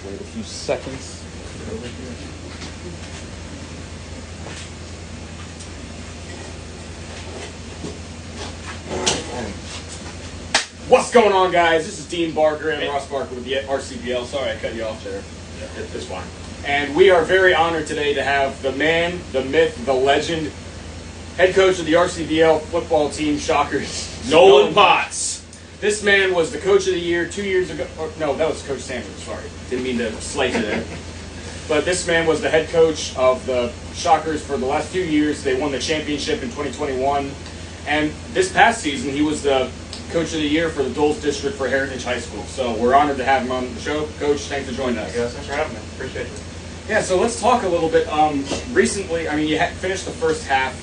Wait a few seconds. Over here. What's going on, guys? This is Dean Barker and Ross Barker with the RCBL. Sorry I cut you off there. Yeah, it's fine. And we are very honored today to have the man, the myth, the legend, head coach of the RCBL football team, Shockers, Nolan Potts. This man was the coach of the year 2 years ago. No, that was Coach Sanders. Sorry. Didn't mean to slight you there. But this man was the head coach of the Shockers for the last few years. They won the championship in 2021. And this past season, he was the Coach of the Year for the Doles District for Heritage High School. So we're honored to have him on the show. Coach, thanks for joining us. Yes, thanks for having me. Appreciate it. Yeah, so let's talk a little bit. Recently, I mean, you finished the first half.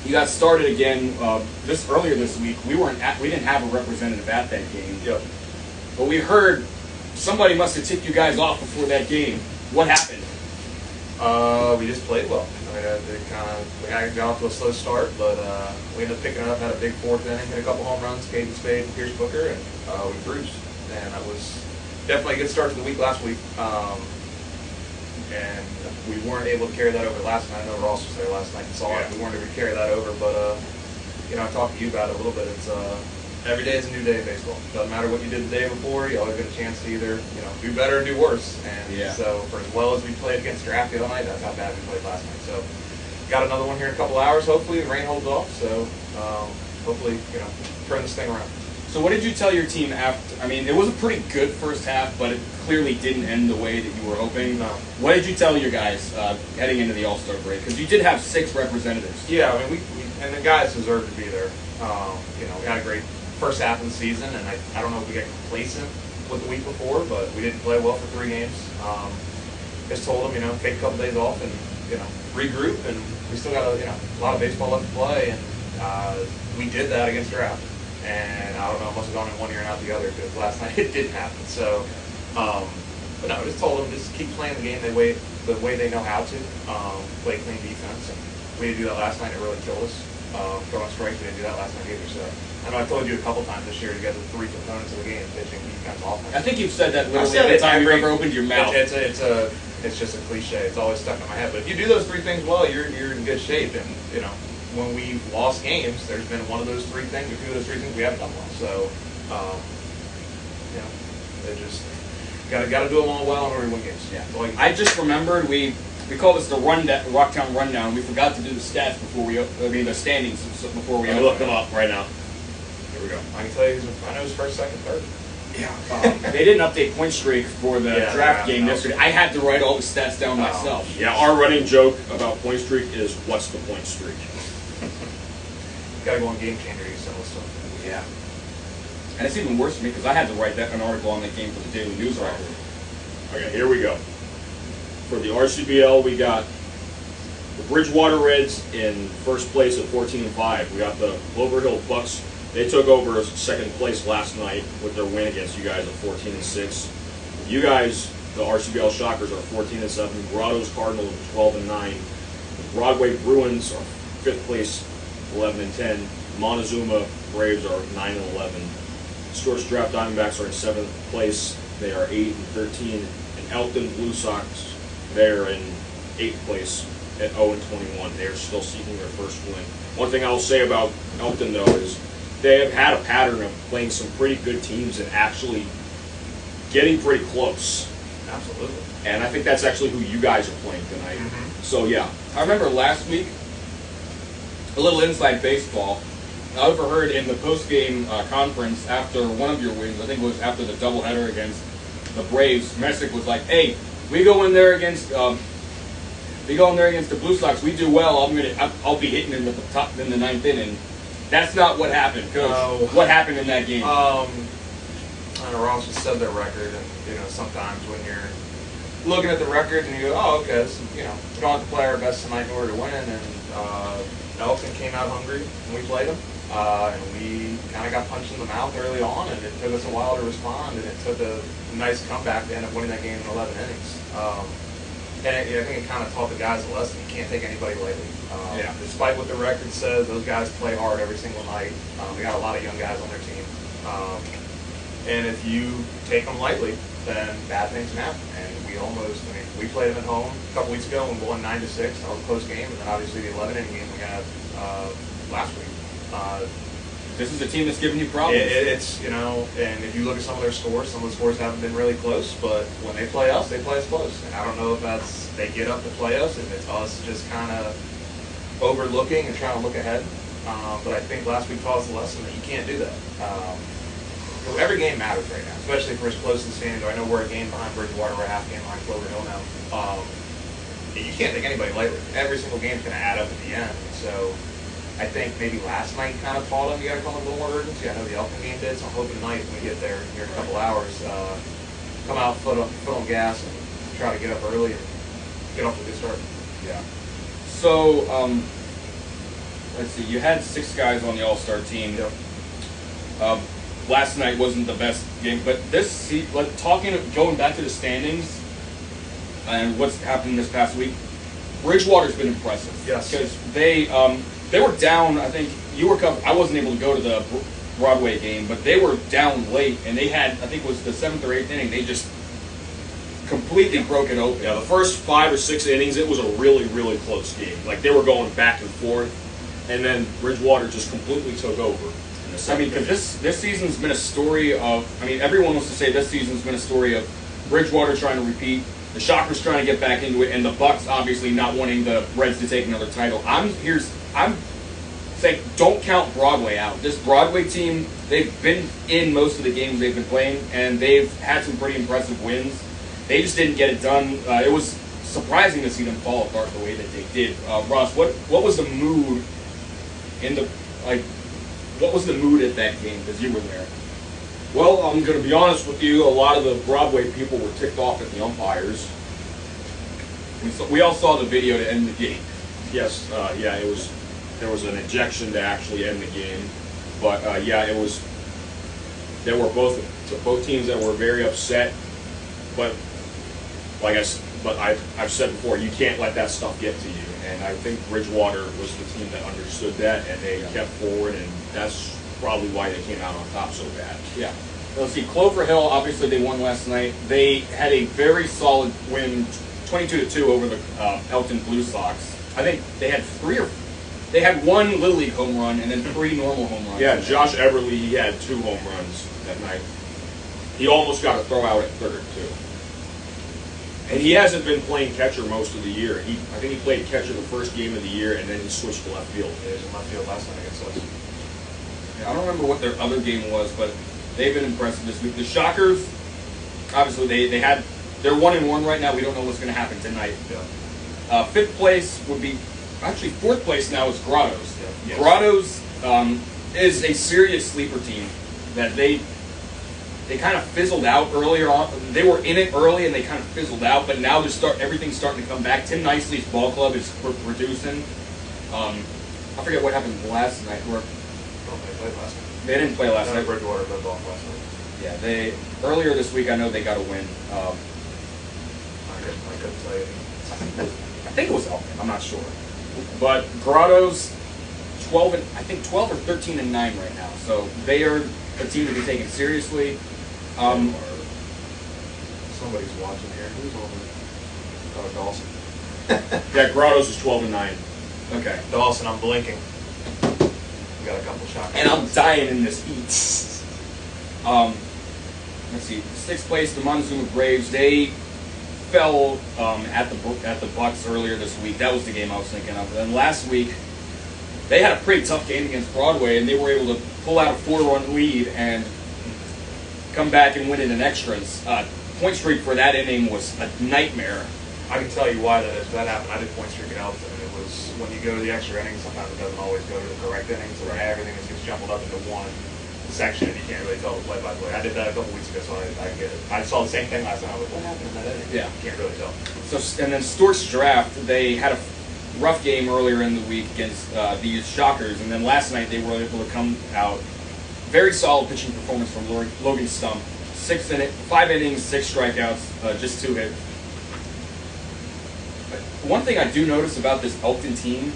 You got started again earlier this week. We didn't have a representative at that game. Yep. But we heard somebody must have tipped you guys off before that game. What happened? We just played well. I mean, we got off to a slow start, but we ended up picking it up. Had a big fourth inning, hit a couple home runs, Caden Spade and Pierce Booker, and we cruised. And that was definitely a good start to the week last week. And we weren't able to carry that over last night. I know Ross was there last night and saw it. We weren't able to carry that over, but I talked to you about it a little bit. It's every day is a new day in baseball. Doesn't matter what you did the day before. You always get a chance to either do better or do worse. And so for as well as we played against Draft the other night, that's how bad we played last night. So got another one here in a couple hours. Hopefully the rain holds off. So hopefully turn this thing around. So what did you tell your team after? I mean, it was a pretty good first half, but it clearly didn't end the way that you were hoping. No. What did you tell your guys heading into the All-Star break? Because you did have 6 representatives. Yeah, I mean, we and the guys deserve to be there. We had a great first half of the season, and I don't know if we got complacent with the week before, but we didn't play well for 3 games. Just told them, take a couple days off and regroup, and we still got a lot of baseball left to play, and we did that against Draft. And I don't know, I must have gone in one ear and out the other because last night it didn't happen. So, but no, I just told them just keep playing the game the way they know how to, play clean defense. And we didn't do that last night. It really killed us. Throwing strikes, we didn't do that last night either. So I know I told you a couple times this year to get the 3 components of the game: pitching, defense, offense. I think you've said that literally every time you've ever opened your mouth. It's just a cliche. It's always stuck in my head. But if you do those 3 things well, you're in good shape. And when we've lost games, there's been one of those 3 things, or 2 of those 3 things we haven't done well. So, they just got to do them all well in order to win games. Yeah. I just remembered we call this the Rocktown rundown. We forgot to do the stats before the standings before we look them up right now. Here we go. I can tell you, I know his first, second, third. Yeah. They didn't update point streak for the draft game yesterday. I had to write all the stats down myself. Yeah, our running joke about point streak is what's the point streak? Got to go on Game Changer, you sell stuff. Yeah. And it's even worse for me because I had to write an article on that game for the Daily News article. Okay, here we go. For the RCBL, we got the Bridgewater Reds in first place at 14-5. We got the Clover Hill Bucks. They took over second place last night with their win against you guys at 14-6. You guys, the RCBL Shockers, are 14-7. Grotto's Cardinals are 12-9. The Broadway Bruins are fifth place, 11-10. Montezuma Braves are 9-11. Stuarts Draft Diamondbacks are in 7th place. They are 8-13. And Elkton Blue Sox, they're in 8th place at 0-21. They are still seeking their first win. One thing I'll say about Elkton, though, is they have had a pattern of playing some pretty good teams and actually getting pretty close. Absolutely. And I think that's actually who you guys are playing tonight. Mm-hmm. So, yeah. I remember last week, a little inside baseball, I overheard in the post-game conference after one of your wins, I think it was after the doubleheader against the Braves, Messick was like, "Hey, we go in there against the Blue Sox. We do well. I'll be hitting in the top in the 9th inning." That's not what happened, Coach. What happened in that game? I know Ross just said their record, and sometimes when you're looking at the record and you go, "Oh, okay, this, we don't have to play our best tonight in order to win," and Elkton came out hungry when we played them. And we kind of got punched in the mouth early on, and it took us a while to respond, and it took a nice comeback to end up winning that game in 11 innings. And I think it kind of taught the guys a lesson. You can't take anybody lightly. Despite what the record says, those guys play hard every single night. We got a lot of young guys on their team. And if you take them lightly, then bad things can happen. And we played them at home a couple weeks ago and we won 9-6. That was a close game. And then obviously the 11-inning game we had last week. This is a team that's giving you problems. It's, and if you look at some of their scores, some of the scores haven't been really close, but when they play us close. And I don't know if that's, they get up to play us, if it's us just kind of overlooking and trying to look ahead. But I think last week taught us a lesson that you can't do that. Every game matters right now, especially if we're as close to the standings. I know we're a game behind Bridgewater, we're a half game behind Clover Hill now. You can't take anybody lightly. Every single game's going to add up at the end. So I think maybe last night kind of taught them you got to come with a little more urgency. I know the Elkin game did, so I'm hoping tonight when we get there here in a couple hours, come out foot on gas and try to get up early and get off to a good start. Yeah. So, let's see, you had 6 guys on the All-Star team. Yep. Last night wasn't the best game, but going back to the standings and what's happened this past week, Bridgewater's been impressive. Yes. Because they were down, I think, I wasn't able to go to the Broadway game, but they were down late, and they had, I think it was the 7th or 8th inning, they just completely broke it open. Yeah, the first 5 or 6 innings, it was a really, really close game. Like, they were going back and forth, and then Bridgewater just completely took over. I mean, because this season's been a story of, everyone wants to say this season's been a story of Bridgewater trying to repeat, the Shockers trying to get back into it, and the Bucks obviously not wanting the Reds to take another title. I'm saying don't count Broadway out. This Broadway team, they've been in most of the games they've been playing, and they've had some pretty impressive wins. They just didn't get it done. It was surprising to see them fall apart the way that they did. Ross, what was the mood what was the mood at that game, because you were there? Well, I'm going to be honest with you, a lot of the Broadway people were ticked off at the umpires. We all saw the video to end the game. Yes, there was an ejection to actually end the game. But there were both teams that were very upset. But I've said before, you can't let that stuff get to you. And I think Bridgewater was the team that understood that, and they kept forward, and that's probably why they came out on top so bad. Yeah. Let's see, Clover Hill, obviously they won last night. They had a very solid win, 22-2 over the Elton Blue Sox. I think they had 1 Little League home run and then 3 normal home runs. Yeah, Josh Everly, he had 2 home runs that night. He almost got a throw out at third, too. And he hasn't been playing catcher most of the year. I think he played catcher the first game of the year, and then he switched to left field. He was in left field last night against us. Yeah, I don't remember what their other game was, but they've been impressive this week. The Shockers, obviously, they're 1-1 right now. We don't know what's going to happen tonight. Yeah. 5th place would be, actually 4th place now is Grottoes. Yeah. Yes. Grottoes is a serious sleeper team that they kind of fizzled out earlier on. They were in it early and they kind of fizzled out, but now everything's starting to come back. Tim Nicely's ball club is producing. I forget what happened last night. They played last night. They didn't play last night. Bridgewater played off last night. Yeah, earlier this week I know they got a win. I couldn't tell you. I think it was Elkin. I'm not sure. But Grottoes, 12 or 13-9 right now. So they are a team to be taken seriously. Somebody's watching here. Who's on there? Dawson. Yeah, Grottoes is 12-9. Okay. Dawson, I'm blinking. We got a couple shots. And I'm dying in this heat. Let's see. 6th place, the Montezuma Braves. They fell at the Bucks earlier this week. That was the game I was thinking of. And then last week, they had a pretty tough game against Broadway, and they were able to pull out a 4-run lead and come back and win it in extras. Point streak for that inning was a nightmare. I can tell you why that is. That happened. I did point streak at Elton. It was when you go to the extra innings, sometimes it doesn't always go to the correct innings, so everything just gets jumbled up into one section, and you can't really tell the play-by-play. I did that a couple weeks ago, so I get it. I saw the same thing last night. I was like, what happened in that inning? Yeah. You can't really tell. So, and then Stort's Draft, they had a rough game earlier in the week against the Shockers, and then last night they were able to come out. Very solid pitching performance from Logan Stump. 5 innings, 6 strikeouts, just 2 hits. But one thing I do notice about this Elkton team,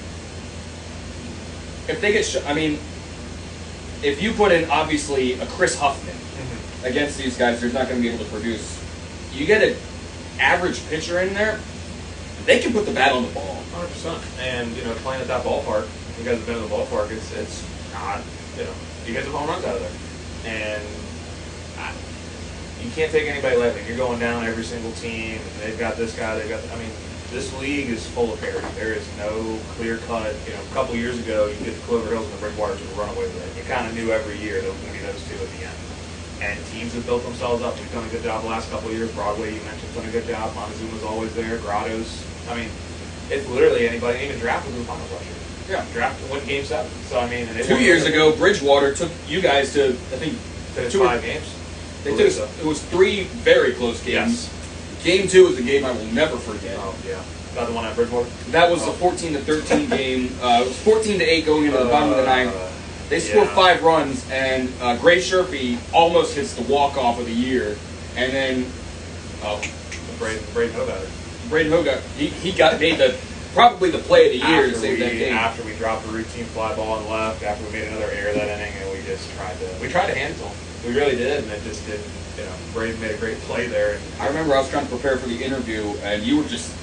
if they get, if you put in obviously a Chris Huffman, against these guys, they're not going to be able to produce. You get an average pitcher in there, they can put the bat on the ball. 100%. And, playing at that ballpark, you guys have been to the ballpark, it's not, you guys have home runs out of there. And you can't take anybody lightly. You're going down every single team, and they've got this guy, this league is full of parity. There is no clear cut. A couple years ago, you get the Clover Hills and the Bridgewaters would run away with it. You kind of knew every year there was going to be those two at the end. And teams have built themselves up. We've done a good job the last couple of years. Broadway, you mentioned, done a good job. Montezuma's always there. Grotto's. It's literally anybody. Even draft was in the finals last year. Yeah. Draft won Game 7. So, and 2 years ago, Bridgewater took you guys to, I think, 5 games. They took us, it was 3 very close games. Yes. Game 2 is a game I will never forget. Oh, yeah. That the one at Bridgewater? That was a 14-13 game. It was 14-8 going into the bottom of the ninth. They scored 5 runs, and Gray Sherpy almost hits the walk-off of the year. And then Braden Hogarth. Braden Hogarth, he got made probably the play of the year to save that game. After we dropped a routine fly ball and left, after we made another error that inning, and we tried to hand it to him. We really did, and it just didn't. Braden made a great play there. And I remember I was trying to prepare for the interview, and you were just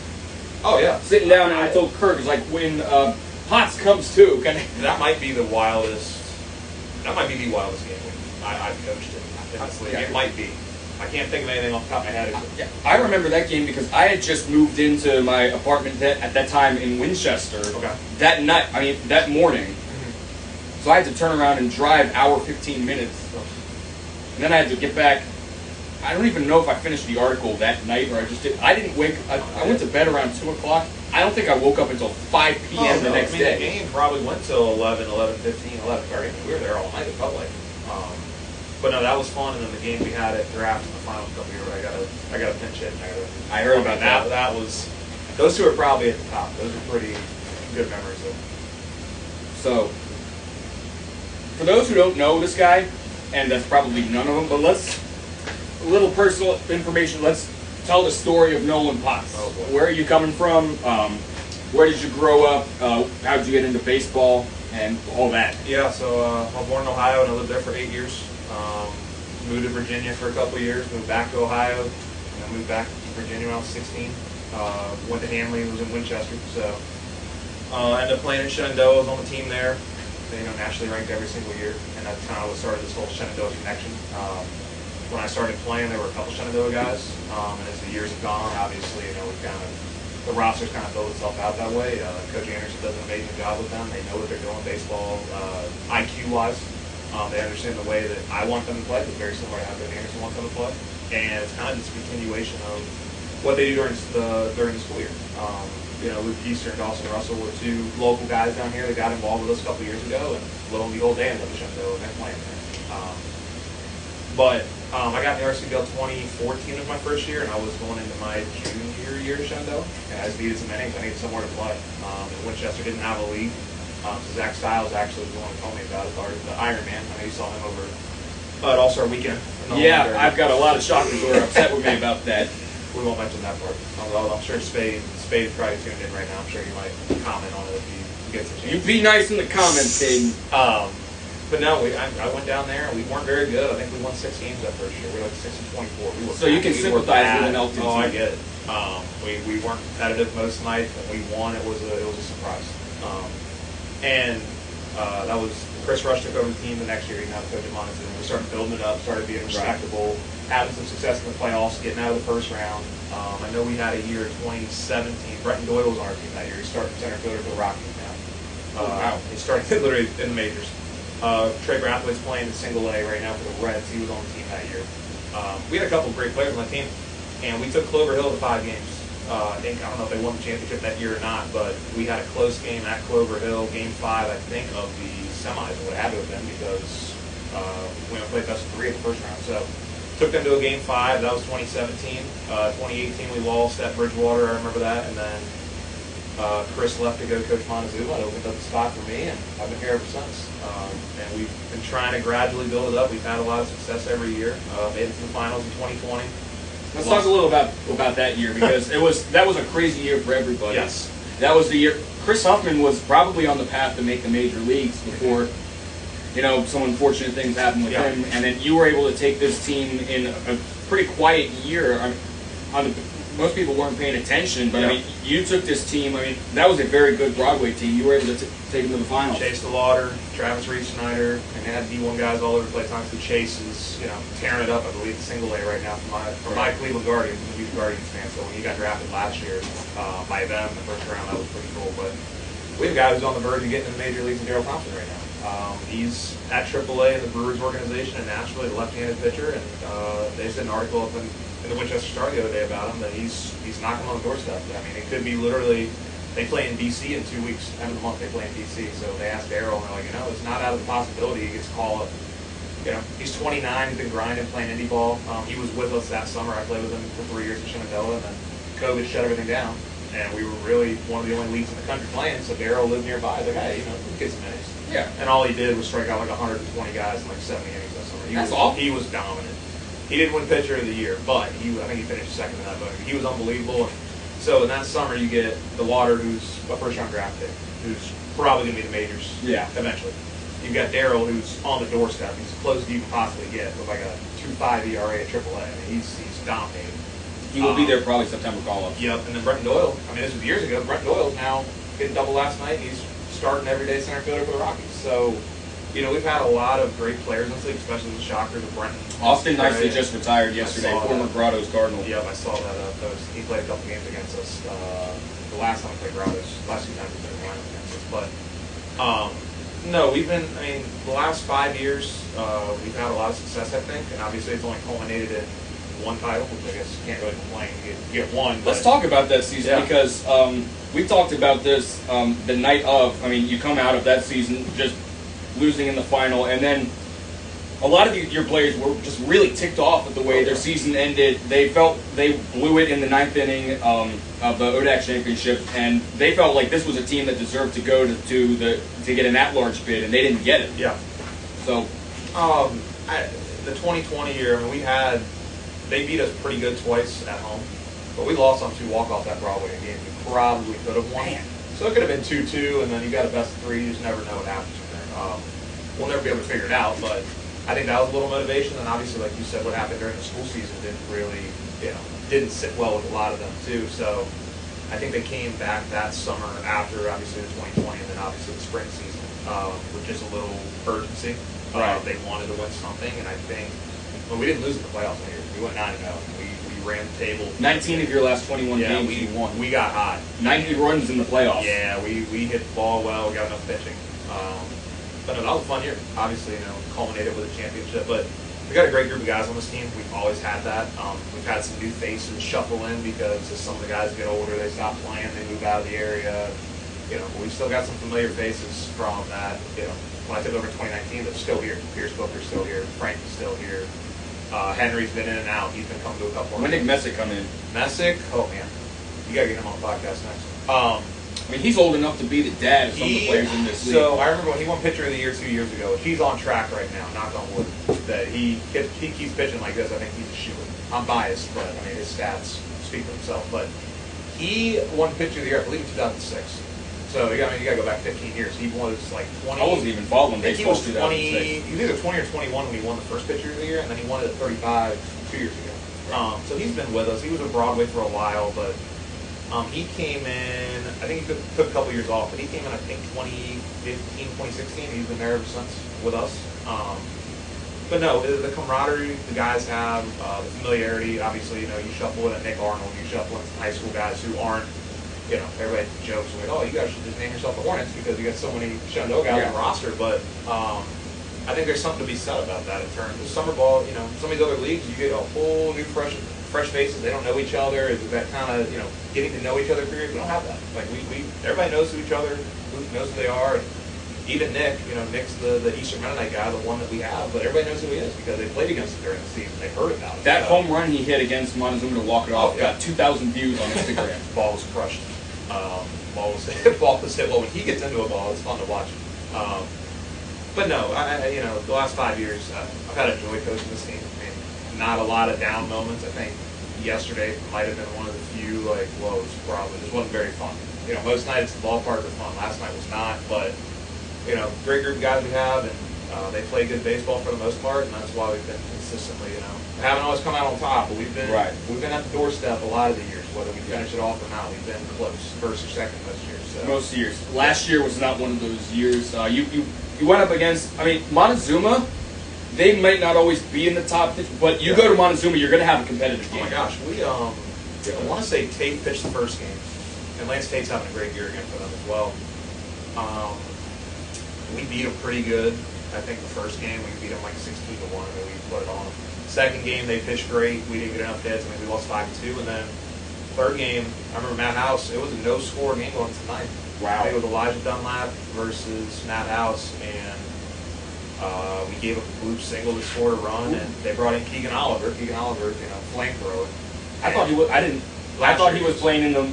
sitting down, and I told Kirk, it's like when Potts comes to. That might be the wildest. That might be the wildest game I've coached in this league. It might be. I can't think of anything off the top of my head. I remember that game because I had just moved into my apartment at that time in Winchester. Okay. That night, that morning. Mm-hmm. So I had to turn around and drive hour 15 minutes. And then I had to get back. I don't even know if I finished the article that night or I just did. I didn't wake. I went to bed around 2 o'clock. I don't think I woke up until 5 p.m. the next day. The game probably went till 11, 11:15, 11:30. We were there all night. It felt like. But no, that was fun. And then the game we had at draft in the final couple years, I got a pinch hit. I heard about that. That was. Those two are probably at the top. Those are pretty good memories. So, for those who don't know this guy, and that's probably none of them, but a little personal information. Let's tell the story of Nolan Potts. Oh, boy. Where are you coming from? Where did you grow up? How did you get into baseball and all that? Yeah, so I was born in Ohio and I lived there for 8 years. Moved to Virginia for a couple of years, moved back to Ohio, and then moved back to Virginia when I was 16. Went to Hanley, was in Winchester, so ended up playing in Shenandoah. I was on the team there. They, nationally ranked every single year, and that's kind of what started this whole Shenandoah connection. When I started playing, there were a couple Shenandoah guys, and as the years have gone on, obviously, the roster's kind of built itself out that way. Coach Anderson does an amazing job with them. They know what they're doing baseball, IQ-wise. They understand the way that I want them to play. It's very similar to how Coach Anderson wants them to play, and it's kind of just a continuation of what they do during the school year. Luke Easter and Dawson Russell were 2 local guys down here that got involved with us a couple years ago, and lo and behold, they ended up in Shenandoah and they're playing there. But I got in the RCBL 2014 was my first year, and I was going into my junior year at Shenandoah, and I just needed some innings. I needed somewhere to play. And Winchester didn't have a league. So Zach Stiles actually was the one who told me about it, the Iron Man. I know you saw him over at All-Star Weekend. Yeah, I've got a lot of Shockers who are upset with me about that. We won't mention that part. Although I'm sure Spade probably tuned in right now. I'm sure he might comment on it if he gets a chance. You be nice in the comments, Caden. But no, I went down there and we weren't very good. I think we won 6 games that first year. We were like 6-24. So you can sympathize with an L2 team. Oh, I get it. We weren't competitive most nights. When we won, it was a surprise. That was Chris Rush took over the team the next year. He now coached at Montezuma. We started building it up, started being respectable, having some success in the playoffs, getting out of the first round. I know we had a year in 2017. Bretton Doyle was on our team that year. He started center fielder for the Rocktown. Wow. He started literally in the majors. Trey Brathwaite's playing in single A right now for the Reds. He was on the team that year. We had a couple of great players on the team, and we took Clover Hill to 5 games. I don't know if they won the championship that year or not, but we had a close game at Clover Hill, Game 5, I think, of the semis. It would have to have been because we played best of 3 at the first round. So took them to a Game 5. That was 2017. 2018 we lost at Bridgewater. I remember that. And then Chris left to go coach Montezuma. It opened up the spot for me, and I've been here ever since. And we've been trying to gradually build it up. We've had a lot of success every year. Made it to the finals in 2020. Let's talk a little about that year because that was a crazy year for everybody. Yes. That was the year Chris Huffman was probably on the path to make the major leagues before some unfortunate things happened with Yeah. him, and then you were able to take this team in a pretty quiet year. Most people weren't paying attention, but Yeah. you took this team. That was a very good Broadway team. You were able to take them to the finals. Chase DeLauder, Travis Reed-Snyder, and they had D1 guys all over the place. Honestly, Chase is tearing it up. I believe single A right now for my Cleveland Guardians. I'm a huge Guardians fan, so when he got drafted last year by them in the first round, that was pretty cool. But we have a guy who's on the verge of getting in the major leagues, in Darryl Thompson right now. He's at AAA in the Brewers organization in Nashville, a left-handed pitcher, and they did an article up in the Winchester Star the other day about him that he's knocking on the doorstep. It could be literally. They play in D.C. in 2 weeks. End of the month they play in D.C. So they asked Darryl, and they're like, it's not out of the possibility he gets called up. He's 29. He's been grinding, playing indie ball. He was with us that summer. I played with him for 3 years in Shenandoah, and then COVID shut everything down. And we were really one of the only leagues in the country playing. So Darryl lived nearby. He's like, hey, get some minutes. Yeah. And all he did was strike out like 120 guys in like 70 innings that summer. That's awesome. He was dominant. He didn't win pitcher of the year, but I think he finished second in that voting. He was unbelievable. So in that summer, you get DeLauder, who's a first-round draft pick, who's probably going to be the majors eventually. You've got Darryl, who's on the doorstep. He's as close as you can possibly get with like a 2.5 ERA at AAA. He's dominating. He will be there probably September call-up. Yep, and then Brenton Doyle. This was years ago. Brenton Doyle's now getting double last night. He's starting everyday center fielder for the Rockies. So, we've had a lot of great players in this league, especially the Shockers with Brenton. Austin nicely just retired yesterday, former Grotto's Cardinal. Yep, I saw that. He played a couple games against us. The last time we played Grotto's, last 2 times we played Grotto's against us. But, no, we've been, the last 5 years, we've had a lot of success, I think, and obviously it's only culminated in one title, which I guess you can't really complain. You get one. Let's talk about that season because we talked about this the night of. You come out of that season just losing in the final, and then a lot of your players were just really ticked off at the way their season ended. They felt they blew it in the 9th inning of the ODAC championship, and they felt like this was a team that deserved to go to get an at-large bid, and they didn't get it. Yeah. So, the 2020 year, they beat us pretty good twice at home, but we lost on 2 walk-offs at Broadway again. We probably could have won. Man. So it could have been 2-2, and then you got a best of 3. You just never know what happens from there. We'll never be able to figure it out, but I think that was a little motivation. And obviously, like you said, what happened during the school season didn't sit well with a lot of them too. So I think they came back that summer after obviously the 2020, and then obviously the spring season with just a little urgency. They wanted to win something, and I think we didn't lose in the playoffs that year. We went 9-0. We ran the table. 19 of your last 21 games you won. We got hot. 90 runs in the playoffs. Yeah, we hit the ball well. We got enough pitching. But no, that was a fun year. Obviously, culminated with a championship. But we got a great group of guys on this team. We've always had that. We've had some new faces shuffle in because as some of the guys get older, they stop playing, they move out of the area. We've still got some familiar faces from that. When I took over in 2019, they're still here. Pierce Booker's still here. Frank is still here. Henry's been in and out. He's been coming to a couple. When did Messick come in? Messick? Oh man, you gotta get him on the podcast next. He's old enough to be the dad of some of the players in this league. So I remember when he won Pitcher of the Year 2 years ago. He's on track right now. Knock on wood. That he keeps pitching like this. I think he's a shoo-in. I'm biased, but his stats speak for themselves. But he won Pitcher of the Year, I believe, in 2006. So you got to go back 15 years. He was like 20. I wasn't even following baseball. He was 20. He was either 20 or 21 when he won the first Pitcher of the Year, and then he won it at 35 2 years ago. So he's been with us. He was with Broadway for a while, but he came in. I think he took a couple years off, but he came in I think 2015, 2016. He's been there ever since with us. But no, the camaraderie the guys have, the familiarity. Obviously, you shuffle in a Nick Arnold, you shuffle in some high school guys who aren't. Everybody jokes like, oh, you guys should just name yourself the Hornets because you got so many Shenandoah guys on the roster. But I think there's something to be said about that in terms of summer ball. Some of these other leagues, you get a whole new fresh faces. They don't know each other. It's that kind of getting to know each other period. We don't have that. Like everybody knows who each other, knows who they are. And even Nick, Nick's the Eastern Mennonite guy, the one that we have, but everybody knows who he is because they played against him during the season. They heard about it. That home run he hit against Montezuma to walk it off got 2,000 views on Instagram. Ball was crushed. Ball was hit. Well, when he gets into a ball, it's fun to watch. But no, the last 5 years, I've had a joy coaching this team. Not a lot of down moments. I think yesterday might have been one of the few lows. Probably just wasn't very fun. Most nights the ballpark was fun. Last night was not, but great group of guys we have, and They play good baseball for the most part, and that's why we've been consistently, we haven't always come out on top, but we've been at the doorstep a lot of the years. Whether we finish it off or not, we've been close, first or second most years. So. Most years. Last year was not one of those years. You went up against, Montezuma. They might not always be in the top 50, but you go to Montezuma, you're going to have a competitive game. Oh my gosh, I want to say Tate pitched the first game, and Lance Tate's having a great year again for them as well. We beat them pretty good. I think the first game we beat them like 16-1, and then we put it on them. Second game they pitched great. We didn't get enough hits. We lost 5-2, and then third game, I remember Matt House. It was a no-score game going to ninth. Wow. It was Elijah Dunlap versus Matt House, and we gave up a bloop single to score a run, and they brought in Keegan Oliver. Flamethrower. I thought he was. I thought he was playing in the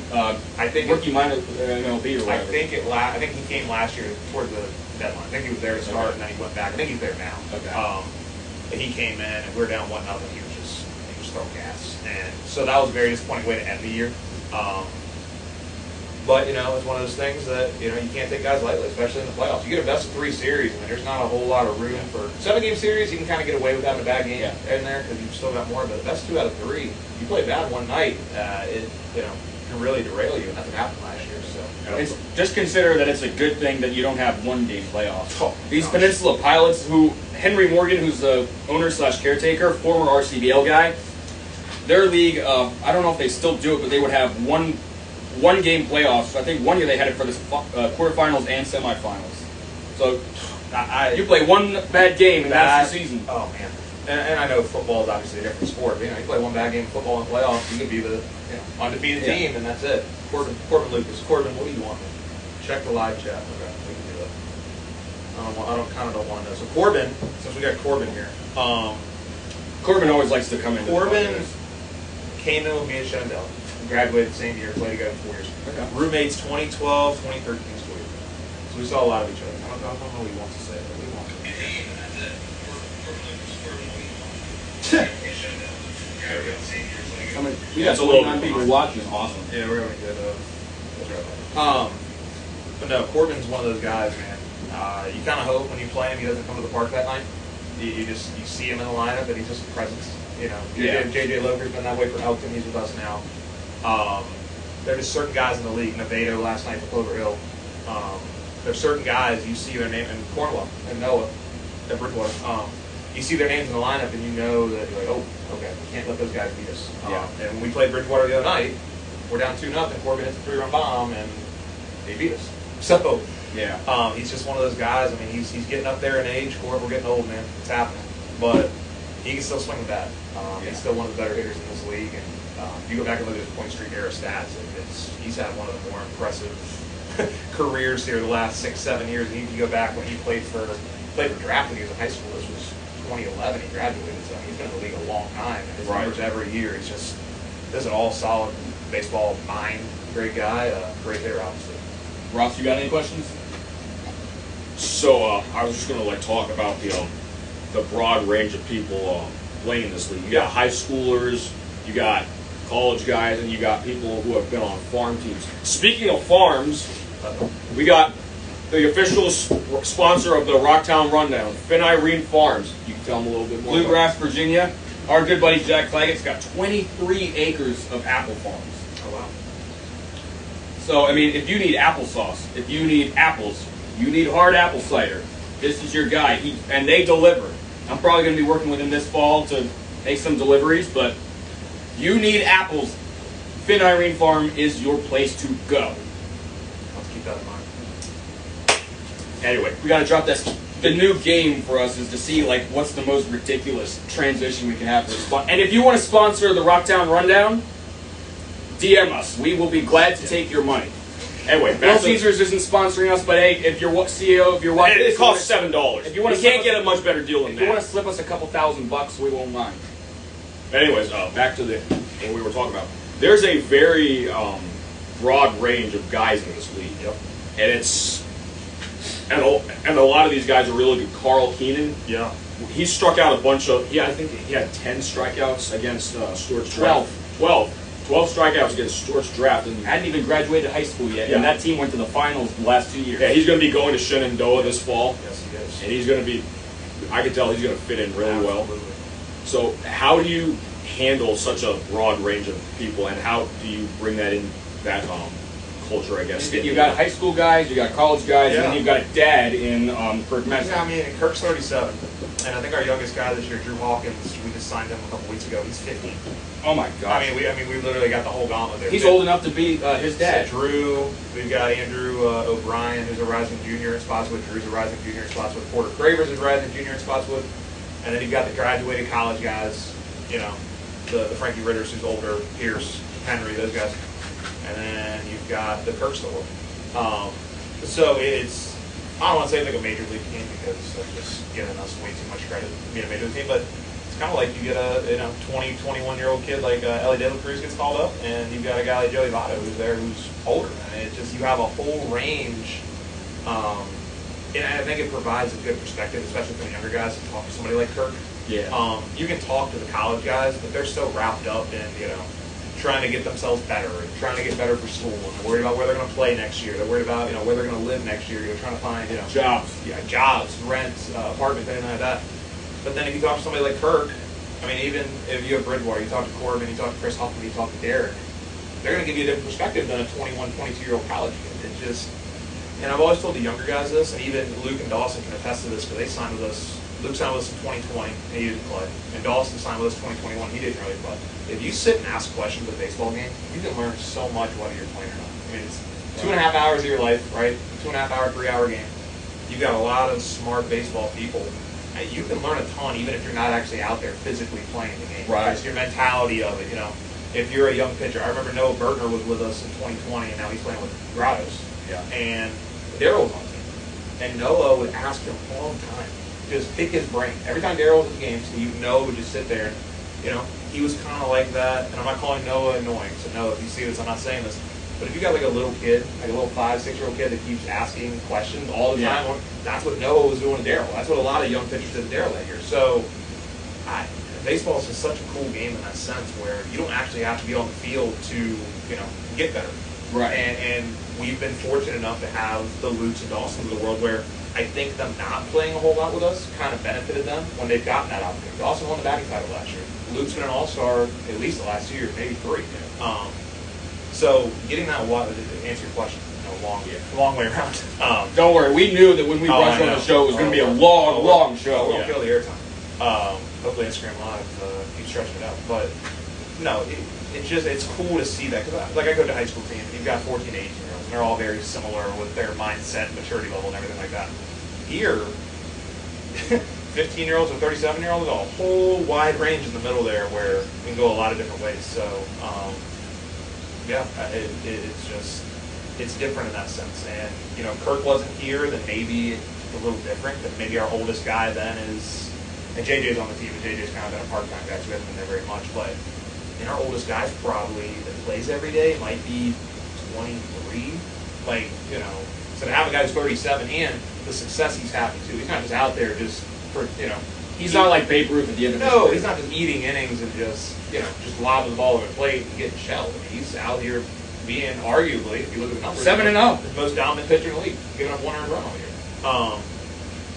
rookie minor MLB or whatever. I think he came last year toward the deadline. I think he was there to start, and then he went back. I think he's there now. Okay. He came in, and we were down 1-0. He was throwing gas, and so that was a very disappointing way to end the year. But it's one of those things that you can't take guys lightly, especially in the playoffs. You get a best of 3 series, and there's not a whole lot of room for 7-game series. You can kind of get away with having a bad game in there because you've still got more. But best 2 out of 3, you play bad one night, it can really derail you, and that's what happened last year. So just consider that it's a good thing that you don't have 1-game playoffs. These Peninsula Pilots, Henry Morgan, who's the owner/caretaker, former RCBL guy, their league, I don't know if they still do it, but they would have one-game playoffs. I think one year they had it for the quarterfinals and semifinals. So you play one bad game and that's the season. Oh man! And I know football is obviously a different sport. But, you play one bad game of football in playoffs, you could be the undefeated team, and that's it. Corbin Lucas. Corbin, what do you want? Check the live chat. Okay, we can do that. I don't want to know. So Corbin, since we got Corbin here, Corbin always likes to come in. Corbin came in with me at Shendell. Graduated the same year, played together 4 years. Okay. Roommates 2012, 2013 school year. So we saw a lot of each other. I don't know what he wants to say, but we want to. We got 29 people watching. Awesome. Yeah, we're having a good. But no, Corbin's one of those guys, man. You kind of hope when you play him, he doesn't come to the park that night. You see him in the lineup, and he's just a presence. JJ Loker's been that way for Elkton. He's with us now. There's certain guys in the league. Nevado last night for Clover Hill. There's certain guys you see their name in Cornwall and Noah at Bridgewater. You see their names in the lineup and you know that you're like, oh, okay, we can't let those guys beat us. And when we played Bridgewater the other night, we're down 2-0. Corbin hits a 3-run bomb and they beat us. So he's just one of those guys. He's getting up there in age. Corbin, we're getting old, man. It's happening, but he can still swing the bat. He's still one of the better hitters in this league. And if you go back and look at his point streak era stats, he's had one of the more impressive careers here the last 6-7 years. And you go back when he played for draft when he was in high school. This was 2011. He graduated, so he's been in the league a long time. And his numbers every year. He's just an all solid baseball mind. Great guy, great hitter, obviously. Ross, you got any questions? So I was just going to talk about the broad range of people playing this league. You got high schoolers, you got college guys, and you got people who have been on farm teams. Speaking of farms, we got the official sponsor of the Rocktown Rundown, Finn Irene Farms. You can tell them a little bit more. Bluegrass, Virginia. Our good buddy Jack Claggett's got 23 acres of apple farms. Oh, wow. So, if you need applesauce, if you need apples, you need hard apple cider, this is your guy. And they deliver. I'm probably going to be working with him this fall to make some deliveries, but you need apples, Finn Irene Farm is your place to go. Let's keep that in mind. Anyway, we got to drop this. The new game for us is to see what's the most ridiculous transition we can have for a spot. And if you want to sponsor the Rocktown Rundown, DM us. We will be glad to take your money. Anyway, Bill Caesars isn't sponsoring us, but hey, if you're CEO, if you're watching, it costs $7. If you want, you can't get a much better deal than that. If you want to slip us a couple $1,000, we won't mind. Anyways, back to what we were talking about. There's a very broad range of guys in this league. Yep. And a lot of these guys are really good. Carl Keenan. Yeah. He struck out a bunch of. I think he had 10 strikeouts against Stewart's draft. 12 strikeouts against Stewart's draft. And hadn't even graduated high school yet, and that team went to the finals the last 2 years. Yeah, he's going to be going to Shenandoah this fall. Yes, he is. And he's going to be I can tell he's going to fit in really well. Absolutely. So how do you handle such a broad range of people, and how do you bring that in, that culture, I guess? You got high school guys, you got college guys, and then you've got a dad in Kirk Messer. Yeah, I mean, Kirk's 37, and I think our youngest guy this year, Drew Hawkins, we just signed him a couple weeks ago. He's 15. Oh my gosh. I mean, we literally got the whole gauntlet there. He's old enough to be his dad. So Drew, we've got Andrew O'Brien, who's a rising junior in Spotswood. Drew's a rising junior in Spotswood. Porter Cravers is a rising junior in Spotswood. And then you've got the graduated college guys, you know, the Frankie Ritters, who's older, Pierce, Henry, those guys. And then you've got the Kirk store. So it's, I don't want to say it's like a major league team because that's just giving us way too much credit being a major league team, but it's kind of like you get a 20, 21-year-old kid like Ellie De La Cruz gets called up, and you've got a guy like Joey Votto who's there who's older. And it just, you have a whole range. And I think it provides a good perspective, especially for the younger guys, to talk to somebody like Kirk. Yeah. You can talk to the college guys, but they're so wrapped up in, trying to get themselves better and trying to get better for school, and they're worried about where they're going to play next year. They're worried about, where they're going to live next year. You're trying to find, jobs. Yeah, jobs, rent, apartments, anything like that. But then if you talk to somebody like Kirk, I mean, even if you have Bridgewater, you talk to Corbin, you talk to Chris Huffman, you talk to Derek, they're going to give you a different perspective than a 21, 22-year-old college kid. It just, and I've always told the younger guys this, and even Luke and Dawson can attest to this, because they signed with us. Luke signed with us in 2020, and he didn't play. And Dawson signed with us in 2021, he didn't really play. If you sit and ask questions at a baseball game, you can learn so much whether you're playing or not. I mean, it's 2.5 hours of your life, right? 2.5 hour, 3 hour game. You've got a lot of smart baseball people. And you can learn a ton even if you're not actually out there physically playing the game. Right. It's your mentality of it, If you're a young pitcher, I remember Noah Bertner was with us in 2020, and now he's playing with Grottos. Yeah. And Darryl was on the team. And Noah would ask him all the time, just pick his brain. Every time Darryl was at the games, Noah would just sit there, and, he was kind of like that. And I'm not calling Noah annoying, so Noah, if you see this, I'm not saying this. But if you got like a little kid, like a little 5, 6-year-old kid that keeps asking questions all the time, that's what Noah was doing to Darryl. That's what a lot of young pitchers did to Darryl that year. So, baseball is just such a cool game in that sense, where you don't actually have to be on the field to, get better. Right. And we've been fortunate enough to have the Lukes and Dawsons of the world where I think them not playing a whole lot with us kind of benefited them when they've gotten that opportunity. Dawson won the batting title last year. Luke's been an all-star at least the last 2 years, maybe 3. So getting that, to answer your question, long way around. Don't worry, we knew that when we brought you on the show, it was going to be a long show. We'll kill the airtime. Hopefully Instagram Live keeps stretching it out. But no, it's cool to see that, because I go to high school teams, and you've got 14 to 18-year-olds, and they're all very similar with their mindset, maturity level, and everything like that. Here, 15-year-olds or 37-year-olds, a whole wide range in the middle there where we can go a lot of different ways. So, it's different in that sense. And, Kirk wasn't here, then maybe it's a little different. But maybe our oldest guy then is, and JJ's on the team, and JJ's kind of been a part-time guy, so we haven't been there very much. But, our oldest guy's probably, that plays every day, might be 23. So to have a guy who's 37 and the success he's having too. He's not just out there just for, He's not like Babe Ruth at the end of his No, career. he's not just eating innings and just lobbing the ball over the plate and getting shelled. I mean, he's out here being arguably, if you look at the numbers, 7-0, the most dominant pitcher in the league, giving up 1 earned run all year.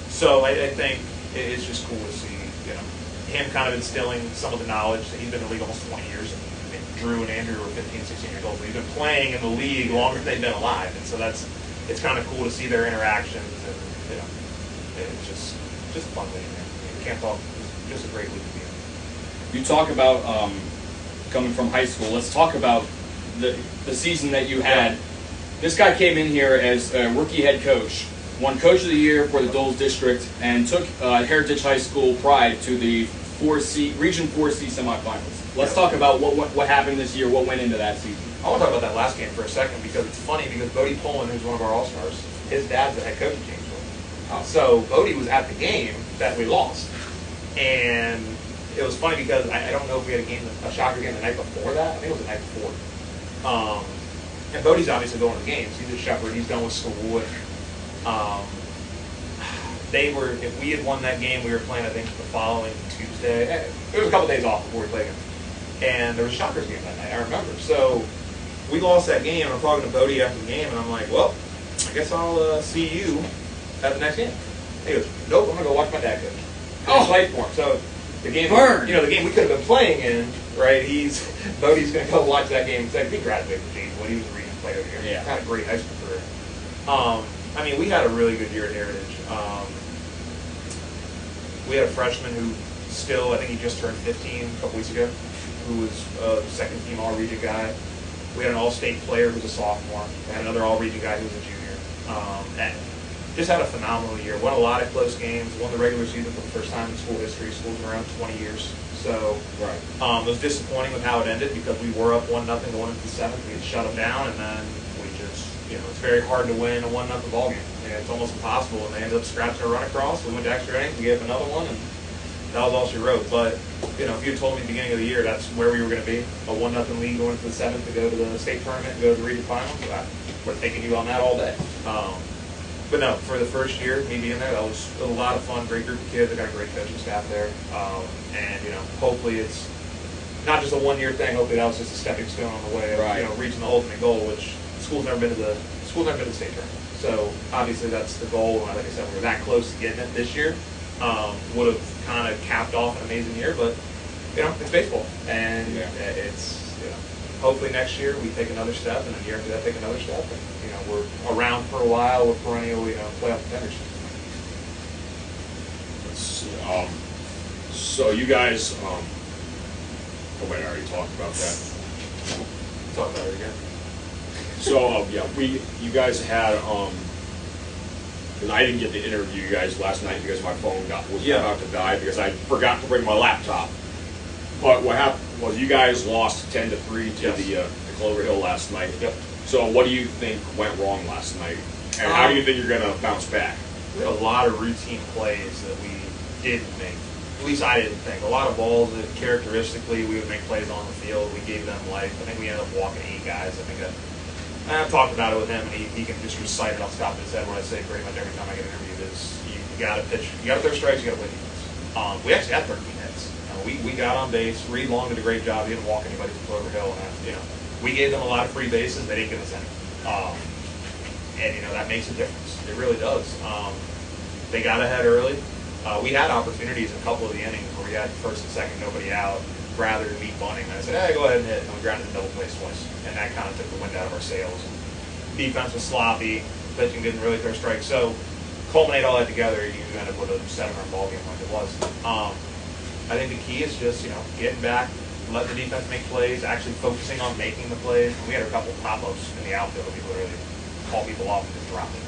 So I think it's just cool to see, him kind of instilling some of the knowledge that he's been in the league almost 20 years. And Drew and Andrew were 15, 16 years old, so he's been playing in the league longer than they've been alive, and so it's kind of cool to see their interactions, and it's just a fun thing. You can't talk. It's just a great league to be in. You talk about coming from high school. Let's talk about the season that you had. This guy came in here as a rookie head coach, won Coach of the Year for the Doles District, and took Heritage High School Pride to the Region 4C semifinals. Let's talk about what happened this year, what went into that season. I want to talk about that last game for a second, because it's funny, because Bodie Pullen, who's one of our All-Stars, his dad's the head coach of Janesville. So Bodie was at the game that we lost. And it was funny because I don't know if we had a Shocker game the night before that. I think it was the night before. And Bodie's obviously going to the games. He's a shepherd. He's done with school. And, if we had won that game, we were playing, I think, the following Tuesday. There was a couple days off before we played him. And there was a Shockers game that night, I remember. So we lost that game, and I'm talking to Bodie after the game, and I'm like, well, I guess I'll see you at the next game. He goes, nope, I'm going to go watch my dad coach. Oh, play for him. So the game, the game we could have been playing in, right? Bodie's going to go watch that game and say, he graduated from James when he was a region player of the year. Yeah. Had a great high school career. I mean, we had a really good year at Heritage. We had a freshman who still, I think he just turned 15 a couple weeks ago, who was a second-team all-region guy. We had an all-state player who was a sophomore. We had another all-region guy who was a junior. And just had a phenomenal year. Won a lot of close games. Won the regular season for the first time in school history. School's been around 20 years. So it was disappointing with how it ended because we were up 1-0 going into the seventh. We had shut them down, and then we just, it's very hard to win a 1-0 ball game. It's almost impossible, and they ended up scratching a run across. We went to extra innings. We gave another one, and that was all she wrote. But if you had told me at the beginning of the year that's where we were going to be, a 1-0 lead going into the seventh to go to the state tournament, to go to the region finals, we're taking you on that all day. But no, for the first year, me being there, that was a lot of fun. Great group of kids. I got a great coaching staff there, and hopefully it's not just a one-year thing. Hopefully that was just a stepping stone on the way of reaching the ultimate goal, which school's never been to the state tournament. So obviously that's the goal. And like I said, we were that close to getting it this year. Would have kind of capped off an amazing year, but it's baseball, and it's hopefully next year we take another step, and the year after that take another step, and we're around for a while with perennial playoff contenders. Let's see. So you guys, I already talked about that. Talk about it again. So you guys had because I didn't get to interview you guys last night because my phone was about to die because I forgot to bring my laptop. But what happened was you guys lost 10-3 to the Clover Hill last night. Yep. So what do you think went wrong last night, and how do you think you're going to bounce back? We had a lot of routine plays that we didn't make. At least I didn't think. A lot of balls that characteristically we would make plays on the field. We gave them life. I think we ended up walking 8 guys. I think I've talked about it with him, and he can just recite it off the top of his head. What I say pretty much every time I get interviewed is you got to pitch, you got to throw strikes, you got to play defense. We actually had 13 hits. We got on base. Reed Long did a great job. He didn't walk anybody from Clover Hill, and we gave them a lot of free bases. They didn't give us any, and that makes a difference. It really does. They got ahead early. We had opportunities in a couple of the innings where we had first and second, nobody out, rather than me bunting. And I said, hey, go ahead and hit. And we grounded the double plays twice. And that kind of took the wind out of our sails. Defense was sloppy. Pitching didn't really throw strikes. So culminate all that together, you end up with a 7-run ball game like it was. I think the key is just, getting back, letting the defense make plays, actually focusing on making the plays. We had a couple pop-ups in the outfield that we literally call people off and just drop them.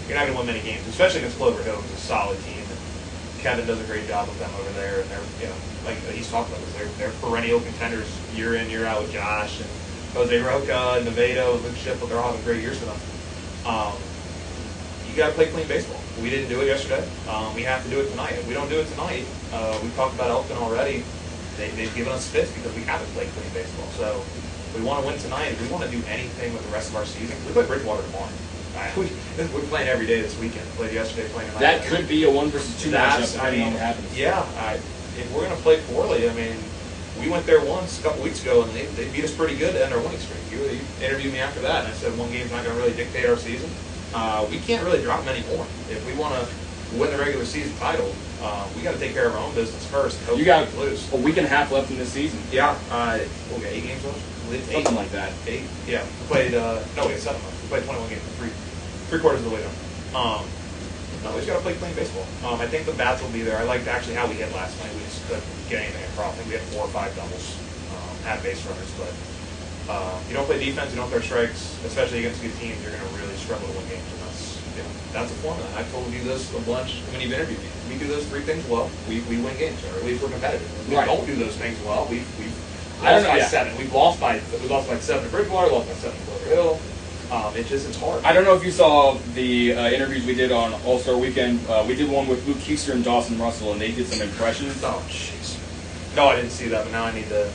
You're not going to win many games, especially against Clover Hill, who's a solid team. And Kevin does a great job with them over there, and they're, like he's talking about this, they're perennial contenders year in, year out with Josh and Jose Roca and Nevado and Luke Shipple. They're all having great years for them. You got to play clean baseball. We didn't do it yesterday. We have to do it tonight. If we don't do it tonight, we talked about Elkton already. They've given us fits because we haven't played clean baseball. So we want to win tonight. If we want to do anything with the rest of our season, we play Bridgewater tomorrow. We're playing every day this weekend. Played yesterday, playing tonight. That could be a 1 versus 2 matchup. What happens. Yeah. If we're going to play poorly, we went there once a couple weeks ago, and they beat us pretty good to end our winning streak. You interviewed me after that, and I said one game's not going to really dictate our season. We can't really drop many more. If we want to win the regular season title, we got to take care of our own business first. You got a week and a half left in this season. Yeah. We'll get 8 games left. Something like that. 8. Yeah. We played. No, we had 7 left. We played 21 games. Three quarters of the way done. No, we just got to play clean baseball. I think the bats will be there. I liked actually how we hit last night. We just couldn't get anything across. I think we had 4 or 5 doubles, had base runners. But you don't play defense, you don't throw strikes, especially against good teams, you're going to really struggle to win games. And that's a formula. I've told you this a bunch when you've interviewed me. We do those 3 things well, we win games, or at least we're competitive. If we don't do those things well, we've lost by 7. We've lost by 7 to Bridgewater, lost by 7 to Clover Hill. It's hard. I don't know if you saw the interviews we did on All-Star Weekend. We did one with Luke Keister and Dawson Russell, and they did some impressions. Oh, jeez. No, I didn't see that, but now I need to.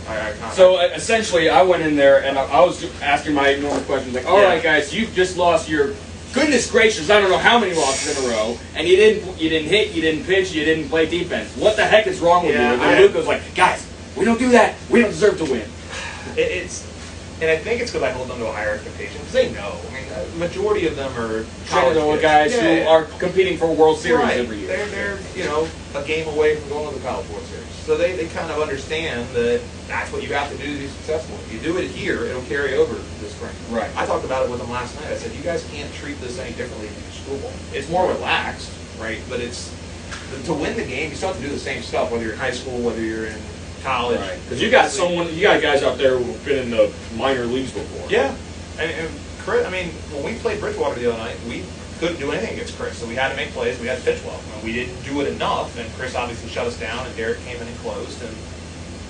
So essentially, I went in there and I was asking my normal questions, like, all right, guys, you've just lost your goodness gracious, I don't know how many losses in a row, and you didn't hit, you didn't pitch, you didn't play defense. What the heck is wrong with you? And Luke was like, guys, we don't do that. We don't deserve to win. And I think it's because I hold them to a higher expectation because they know. I mean, the majority of them are college Shenandoah kids. guys who are competing for a World Series Right. every year. They're a game away from going to the College World Series. So they kind of understand that that's what you have to do to be successful. If you do it here, it'll carry over this spring. Right. I talked about it with them last night. I said, you guys can't treat this any differently than your school ball. It's more relaxed, right? But to win the game, you still have to do the same stuff, whether you're in high school, whether you're in college. Because you got guys out there who've been in the minor leagues before. Yeah. And Chris, when we played Bridgewater the other night, we couldn't do anything against Chris, so we had to make plays, we had to pitch well. And we didn't do it enough, and Chris obviously shut us down, and Derek came in and closed. And,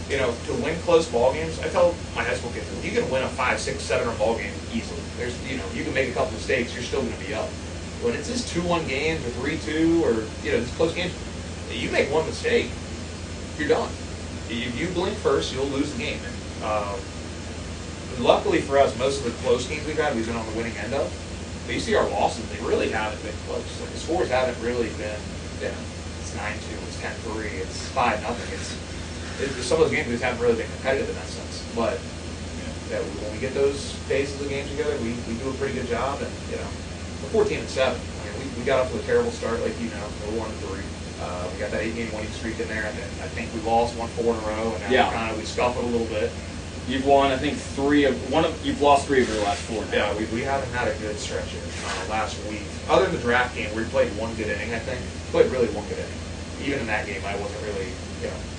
to win close ball games, I tell my high school kids, you can win a 5, 6, 7 ball game easily. There's, you can make a couple mistakes, you're still going to be up. When it's just 2-1 games or 3-2 or, these close games, you make one mistake, you're done. If you blink first, you'll lose the game. And, luckily for us, most of the close games we've had, we've been on the winning end of. But you see our losses, they really haven't been close. Like, the scores haven't really been, it's 9-2, it's 10-3, it's 5-0. Some of those games we just haven't really been competitive in that sense. But when we get those phases of games together, we do a pretty good job. And, we're 14-7. We got off to a terrible start, like we're 1-3. We got that 8-game winning streak in there, and then I think we lost 1-4 in a row, and now we scuffled a little bit. You've won, I think, you've lost 3 of your last 4 now. Yeah, we haven't had a good stretch here last week. Other than the draft game, where we played one good inning, I think. Played really one good inning. Even in that game, I wasn't really,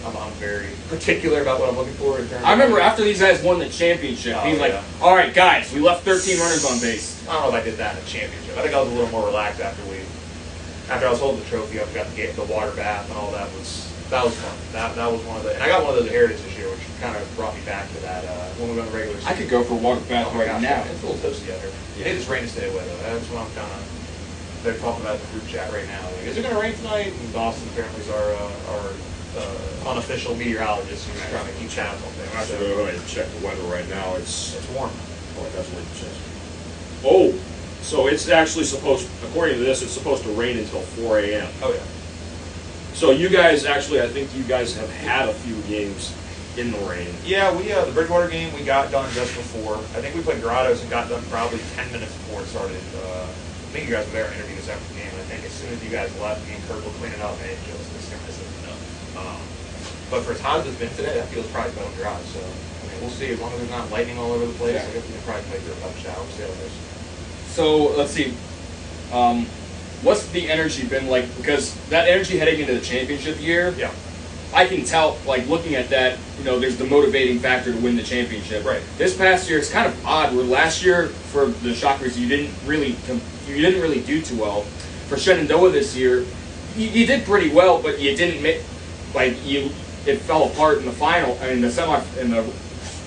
I'm very particular about what I'm looking for in terms I remember after these guys won the championship, he's like, all right, guys, we left 13 runners on base. I don't know if I did that in the championship. I think I was a little more relaxed after I was holding the trophy up, got the water bath and all that was fun. That was one of the, and I got one of those Heritage this year, which kind of brought me back to that when we went the regular season. I could go for a water bath right now. It's a little toasty out there. It is rain to stay away though. That's what I'm kind of. They're talking about in the group chat right now. Like, is it going to rain tonight? And Dawson apparently is our unofficial meteorologist who's trying to keep tabs on things. I have to go ahead and check the weather right now. It's warm. Oh, it does rain. Oh, so it's actually supposed, according to this, it's supposed to rain until 4 a.m. Oh, yeah. So you guys actually, I think you guys have had a few games in the rain. Yeah, the Bridgewater game, we got done just before. I think we played Grottoes and got done probably 10 minutes before it started. I think you guys were there and interviewed us after the game. I think as soon as you guys left, me and Kirk were cleaning up, and it just, this guy said no. But for as hot as it's been today, that feels probably better dry. So, we'll see. As long as there's not lightning all over the place, I guess we can probably play through a couple showers, see how it is. So, let's see. What's the energy been like? Because that energy heading into the championship year, I can tell, like, looking at that, there's the motivating factor to win the championship. Right. This past year, it's kind of odd. Where last year, for the Shockers, you didn't really do too well. For Shenandoah this year, you did pretty well, but you didn't make, it fell apart in the final, in the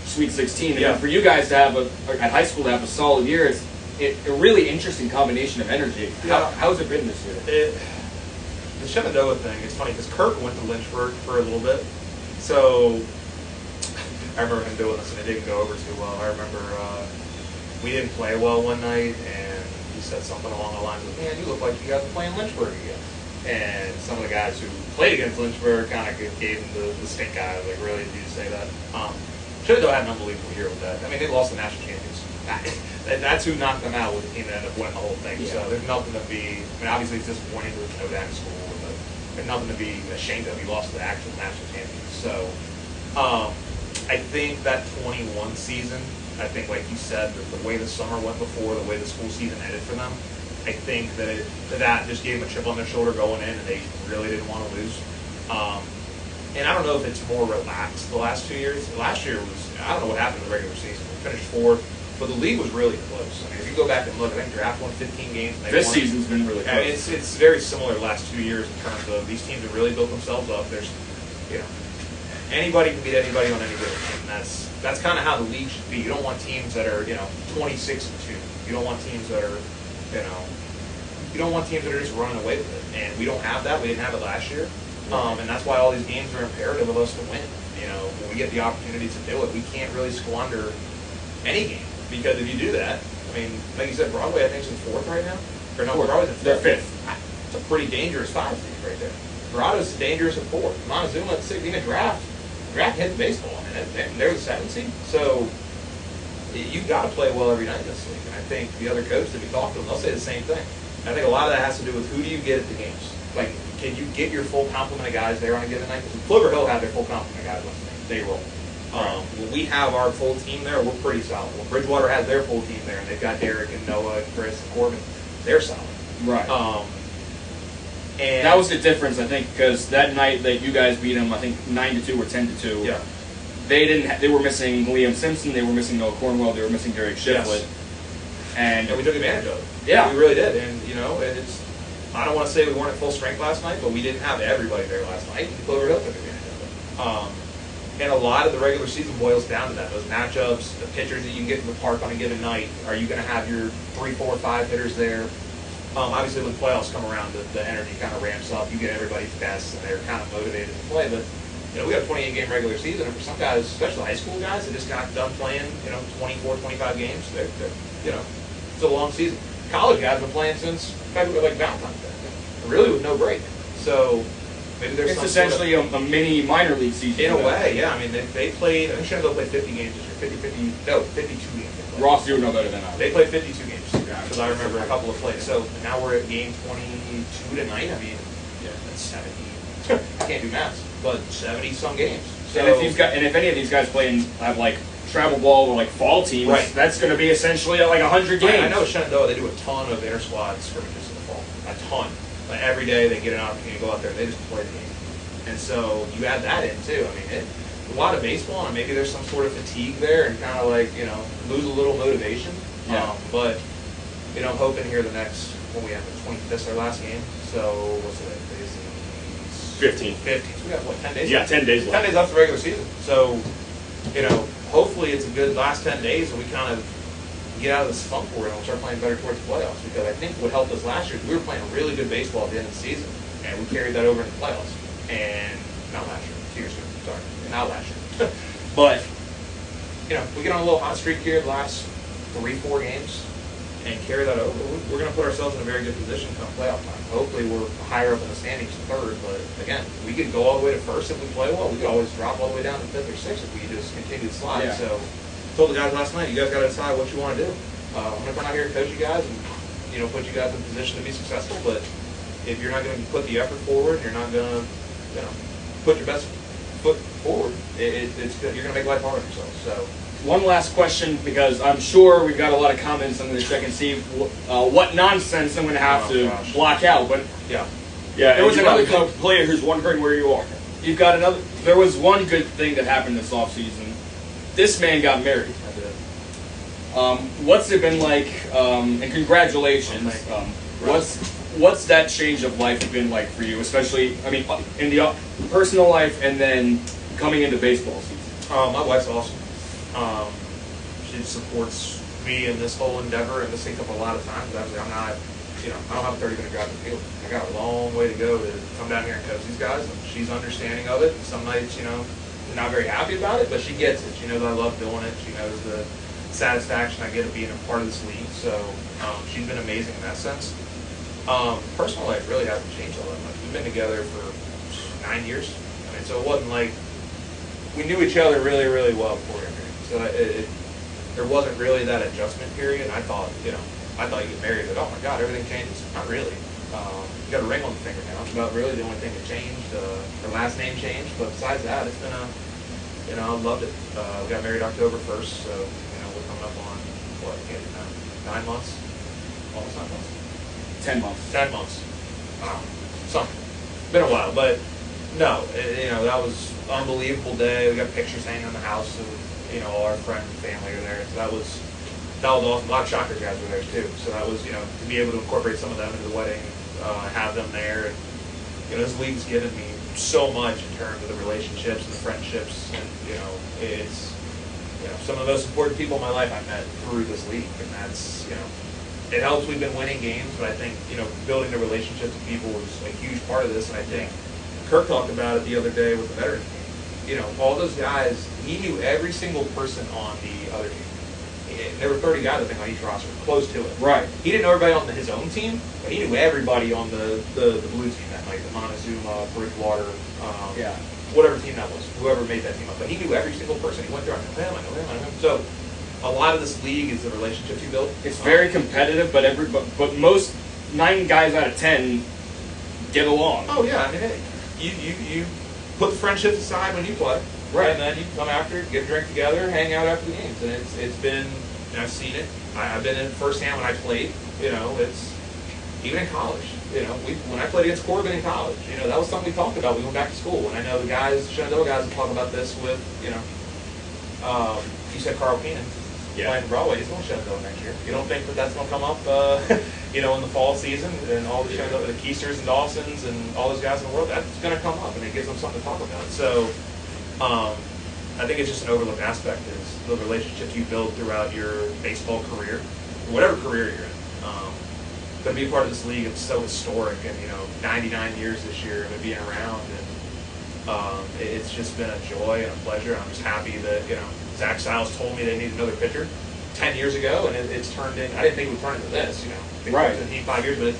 Sweet 16. And then for you guys to have at high school to have a solid year, it's a really interesting combination of energy. How's it been this year? The Shenandoah thing, it's funny because Kirk went to Lynchburg for a little bit. So I remember him doing this and it didn't go over too well. I remember we didn't play well one night and he said something along the lines of, man, you look like you guys are playing Lynchburg again. And some of the guys who played against Lynchburg kind of gave him the stink eye. Like, really, did you say that? Shenandoah had an unbelievable year with that. They lost the national champions. That's who knocked them out with the team that ended up winning the whole thing. Yeah. So there's nothing to be, obviously it's disappointing to no down school, but there's nothing to be ashamed of. He lost to the actual national champions. So I think that 21 season, I think like you said, the way the summer went before, the way the school season ended for them, I think that just gave them a chip on their shoulder going in and they really didn't want to lose. And I don't know if it's more relaxed the last 2 years. Last year was, I don't know what happened in the regular season. We finished 4th. But the league was really close. If you go back and look, I think draft won 15 games. And this season's been really close. It's very similar the last 2 years in terms of these teams have really built themselves up. There's, anybody can beat anybody on any given team. That's kind of how the league should be. You don't want teams that are 26-2. You don't want teams that are you don't want teams that are just running away with it. And we don't have that. We didn't have it last year. And that's why all these games are imperative of us to win. When we get the opportunity to do it, we can't really squander any game. Because if you do that, like you said, Broadway I think is in 4th right now. Or no, Broadway's in 5th. They're 5th. It's a pretty dangerous 5 seed right there. Dorado's dangerous in 4th. Montezuma at 6th. Even draft hit baseball. They're the 7th seed. So, you got to play well every night in this league. And I think the other coaches, if you talk to them, they'll say the same thing. And I think a lot of that has to do with who do you get at the games. Like, can you get your full complement of guys there on a given night? Because Clover Hill had their full complement of guys on the day roll. When we have our full team there, we're pretty solid. When Bridgewater has their full team there, and they've got Derek and Noah and Chris and Corbin, they're solid. Right. And that was the difference, I think, because that night that you guys beat them, I think 9-2 or 10-2. Yeah. They were missing Liam Simpson, they were missing Noah Cornwell, they were missing Derek Shiflett. Yes. And we took advantage of it. Yeah. We really did. And, and it's, I don't want to say we weren't at full strength last night, but we didn't have everybody there last night. And Clover Hill took advantage of it. And a lot of the regular season boils down to that. Those matchups, the pitchers that you can get in the park on a given night. Are you going to have your 3, 4, 5 hitters there? Obviously, when playoffs come around, the energy kind of ramps up. You get everybody's best, and they're kind of motivated to play. But we got a 28-game regular season, and for some guys, especially high school guys, that just got done playing, 24, 25 games. They're it's a long season. College guys have been playing since February, like Valentine's Day, really with no break. So maybe there's it's essentially a mini minor league season. In a way, yeah. I mean, they played. I think Shenandoah played 50 games this year. 52 games. Ross, you know better than I. They played 52 games because I remember a couple of plays. So now we're at game 22 tonight. I mean, that's 70. I can't do math, but 70 some games. So and if any of these guys have like travel ball or like fall teams, right, that's going to be essentially like 100 games. I know Shenandoah, they do a ton of inter squad scrimmages in the fall. A ton. Like every day they get an opportunity to go out there and they just play the game. And so you add that in too. I mean, a lot of baseball, and maybe there's some sort of fatigue there and kind of like, lose a little motivation. Yeah. But, I'm hoping here the next, when we have the 25th, that's our last game. So, what's it? 15. 15. So we got, 10 days? Yeah, 10 days left. 10 days left the regular season. So, hopefully it's a good last 10 days and we kind of get out of this funk we're in and we'll start playing better towards the playoffs. Because I think what helped us last year is we were playing really good baseball at the end of the season. And we carried that over into the playoffs. And not last year, 2 years ago, sorry. Not last year. But, we get on a little hot streak here the last 3-4 games and carry that over. We're going to put ourselves in a very good position come playoff time. Hopefully we're higher up in the standings, third. But, again, we could go all the way to first if we play well. We could always drop all the way down to 5th or 6th if we just continue to slide. Yeah. So, I told the guys last night, you guys got to decide what you want to do. I'm going to come out here and coach you guys and, put you guys in a position to be successful. But if you're not going to put the effort forward, you're not going to, put your best foot forward, you're going to make life hard on yourself. So, one last question, because I'm sure we've got a lot of comments. I'm going to check and see what nonsense I'm going to have to block out. But yeah, there was another player who's wondering where you are. You've got another. There was one good thing that happened this offseason. This man got married. I did. What's it been like? And congratulations. What's that change of life been like for you, especially, in the personal life and then coming into baseball season? My wife's awesome. She supports me in this whole endeavor, and this takes up a lot of time. Obviously, I'm not, I don't have a 30-minute drive to the field. I got a long way to go to come down here and coach these guys, and she's understanding of it. And some nights, not very happy about it, but she gets it. She knows I love doing it. She knows the satisfaction I get of being a part of this league. So she's been amazing in that sense. Personal life really hasn't changed all that much. We've been together for 9 years. So it wasn't like we knew each other really, really well before we got married. So there wasn't really that adjustment period. I thought you get married, but oh my God, everything changes. Not really. You got a ring on the finger now. It's about really the only thing that changed. Her last name changed, but besides that, it's been I loved it. We got married October 1st, so we're coming up on 9 months, almost 9 months. 10 months. 10 months. Something. Been a while, but no, that was an unbelievable day. We got pictures hanging in the house of, all our friends and family are there. So that was awesome. A lot of Shockers guys were there too. So that was, to be able to incorporate some of them into the wedding, have them there. And, this league's given me so much in terms of the relationships and the friendships. And, it's, some of the most important people in my life I met through this league. And that's, it helps we've been winning games, but I think, building the relationships with people is a huge part of this. And I think Kirk talked about it the other day with the veteran team. All those guys, he knew every single person on the other team. There were 30 guys, I think, on each roster, close to it. Right. He didn't know everybody on his own team, but he knew everybody on the blue team that night, the Montezuma, Bridgewater, whatever team that was, whoever made that team up. But he knew every single person. He went there, I know him. So a lot of this league is the relationships you build. It's very competitive, but most 9 guys out of 10 get along. Oh yeah, I mean, hey, you put the friendships aside when you play, Right. And then you come after, get a drink together, hang out after the games, and it's been, and I've seen it. I've been in it firsthand when I played. You know, it's even in college. You know, when I played against Corbin in college, you know, that was something we talked about. We went back to school, and I know the guys, Shenandoah guys, will talk about this with, you know, you said Carl Keenan. Yeah. Playing Broadway, he's going to Shenandoah next year. You don't think that that's going to come up, you know, in the fall season, and all the Shenandoah, the Keisters and Dawsons and all those guys in the world, that's going to come up, and it gives them something to talk about. So, I think it's just an overlooked aspect is the relationships you build throughout your baseball career, or whatever career you're in. To be a part of this league, it's so historic, and you know, 99 years this year of it being around, and it's just been a joy and a pleasure. I'm just happy that, you know, Zach Siles told me they need another pitcher 10 years ago, and it's turned in. I didn't think it would turn into this, you know. Right. It need 5 years, but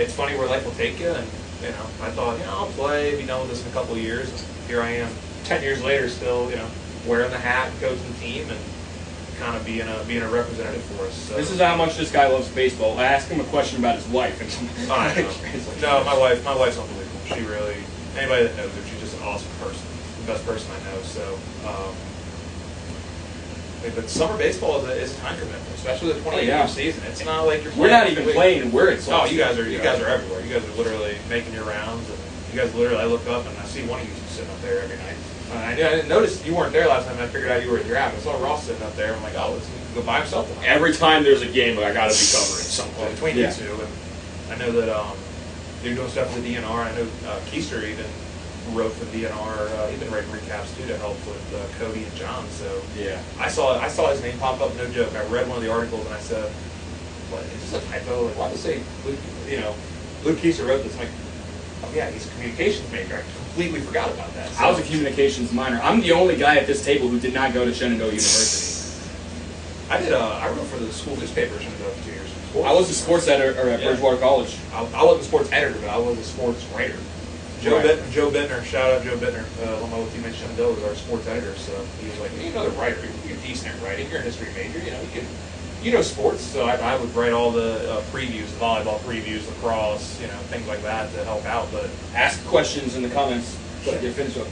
it's funny where life will take you. And you know, I thought, you know, I'll play, be done with this in a couple of years. And here I am, 10 years later, still, you know, wearing the hat, coaching the team, and kind of being a representative for us. So. This is how much this guy loves baseball. I asked him a question about his wife, and I know. No, my wife's unbelievable. She really, anybody that knows her, she's just an awesome person, the best person I know. So, but summer baseball is a time commitment, especially the 28-game season. It's not like you're. We're not even playing where it's. Oh, you guys are everywhere. You guys are literally making your rounds, and you guys literally. I look up and I see one of you sitting up there every night. I didn't notice you weren't there last time. I figured out you were at your app. I saw Ross sitting up there. I'm like, oh, let's go by himself. Every time there's a game, I got to be covering something. Well, between you two, and I know that you're doing stuff with the DNR. I know Keister even wrote for the DNR. He's been writing recaps too to help with Cody and John. So yeah, I saw his name pop up. No joke. I read one of the articles and I said, "What is this a typo? Like, why does it say Luke Keister wrote this?" I'm like, oh yeah, he's a communications major. I completely forgot about that. So, I was a communications minor. I'm the only guy at this table who did not go to Shenandoah University. I did. I wrote for the school newspaper in Shenandoah for 2 years. I was a sports editor at Bridgewater College. I wasn't a sports editor, but I was a sports writer. Joe Bittner, shout out Joe Bittner, one of my old teammates in Shenandoah was our sports editor. So he was like, "You know, the writer, you're decent at writing. You're a history major. You know, you know sports." So I would write all the previews, volleyball previews, lacrosse, you know, things like that to help out. But ask questions in the comments. Get finished up.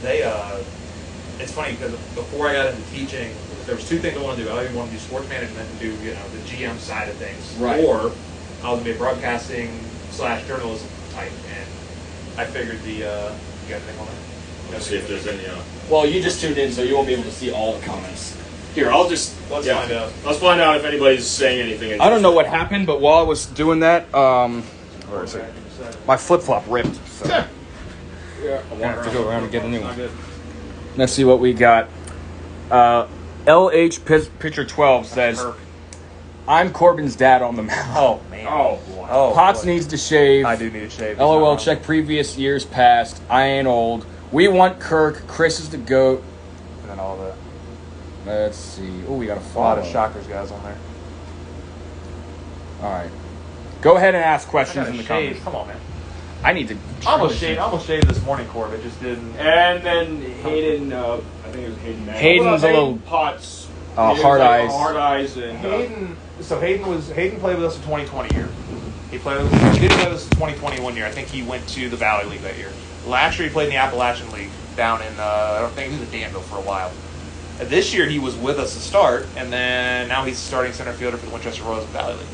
It's funny because before I got into teaching, there was 2 things I wanted to do. I either wanted to do sports management and do, you know, the GM side of things, right, or I was going to be a broadcasting / journalism type. And I figured you got anything on that? Let's see if there's any. Well, you just tuned in, so you won't be able to see all the comments. Here, let's find out. Let's find out if anybody's saying anything. I don't know what happened, but while I was doing that, where is it? My flip flop ripped. So. Yeah, I have to go around and get a new one. Let's see what we got. LH Pitcher 12 says, "I'm Corbin's dad on the mound." Oh man. Oh boy. Oh, Potts needs to shave. I do need to shave. LOL. Check previous years past. I ain't old. We want Kirk. Chris is the GOAT. And then all the. Let's see. Oh, we got a lot follow. of Shockers guys on there. All right. Go ahead and ask questions in the comments. Come on, man. I need to. I almost shaved this morning, Corbin. Just didn't. And then Hayden, I think it was Hayden. Hayden's a little Potts. hard eyes. Hard eyes and Hayden. So Hayden played with us in 2020 year. He didn't play with us in 2021 year. I think he went to the Valley League that year. Last year he played in the Appalachian League down in I don't think he was in Danville for a while. This year he was with us to start, and then now he's starting center fielder for the Winchester Royals in Valley League.